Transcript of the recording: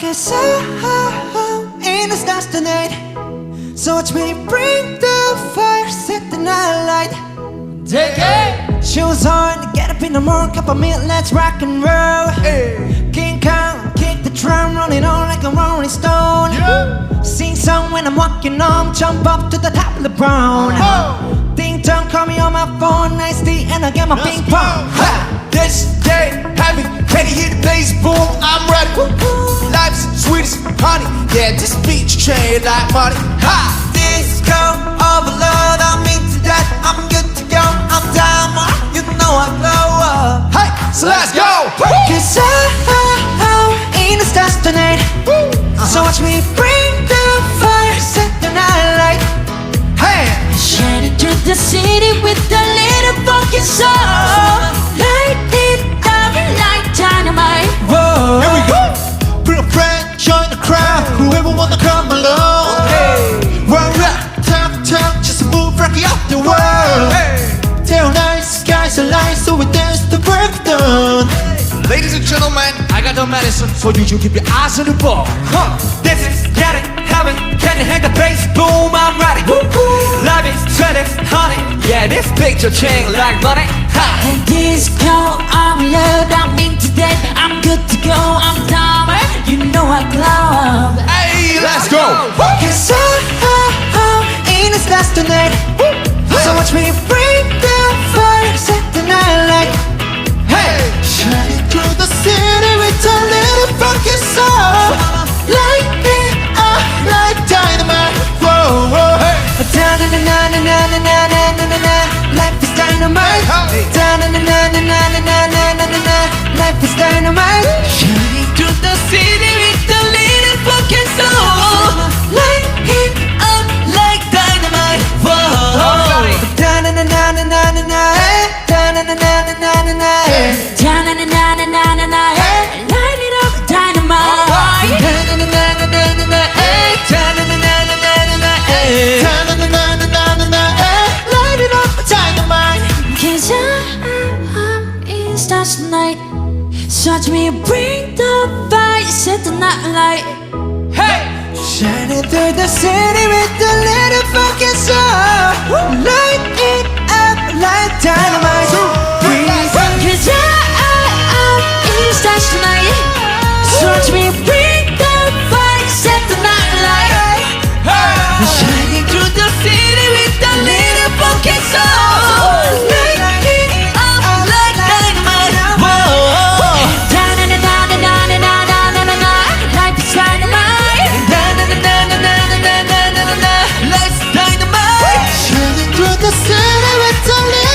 Cause I'm in the stars tonight. So watch me bring the fire, set the night light. Take it. Shoes on, get up in the morning, cup of milk, let's rock and roll. Hey. King Kong, kick the drum, rolling on like a rolling stone. Yeah. Sing song when I'm walking on, jump up to the top of the brown. Oh. Ding dong, call me on my phone, nice tea, and I get my ping pong. Ha! This day, happy, can you hear the bass boom? I'm ready. Life's sweet as honey. Yeah, this beat trade like money. Ha! Disco overload, I'm into that, I'm good to go, I'm diamond, you know I glow up. Hey, so let's go. Cause I'm in the stars tonight. So watch me bring the fire, set the night light. Hey, Shining through the city with a little funky soul. Light it up like dynamite. Whoa. here we go. Bring a friend, join the crowd. Whoever wanna come along. Hey, run up, talk, just move rocky up the world. Hey, tell nice skies align, so we dance the breakdown. Ladies and gentlemen, I got the medicine for you. You keep your eyes on the ball. This is getting heaven, can you hear the bass boom? I'm ready. Life is sweet as honey. Yeah, this picture change like money. Ha! And disco, I'm loud, I'm into that. I'm good to go, I'm dumber. You know I glow up. Hey, let's go. Cause I'm in the stars tonight. So watch me bring the fire, set the night light. Hey, Shining through the city with a little funky soul. Light it up like dynamite. whoa, whoa, hey. Da-na-na-na-na-na-na-na-na-na-na. Life is dynamite. Hey. Da-na-na-na-na-na-na-na-na-na. Life is dynamite. Shining through the city with a little funky soul. Light it up like dynamite. Whoa. Da-na-na-na-na-na-na. Da-na-na-na-na-na-na. Da-na-na-na-na-na-na-na. Light it up, dynamite. Da-na-na-na-na-na-na. Da-na-na-na-na-na-na. Na-na-na-na-na-na-na, Light it up, dynamite. Cause I'm in the stars tonight. So watch me bring the fire, set the night light. hey. Shining through the city with a little funky soul. Light it up like dynamite. Breeze. Cause I'm in the stars tonight. So watch me bring the fire, set the night light. Shining through the city with a little funky soul. Light it up like dynamite. Whoa. Da-na-na-na-na-na-na-na-na-na. Life is dynamite. Da-na-na-na-na-na-na-na-na-na. Life's dynamite. Shining through the city with a little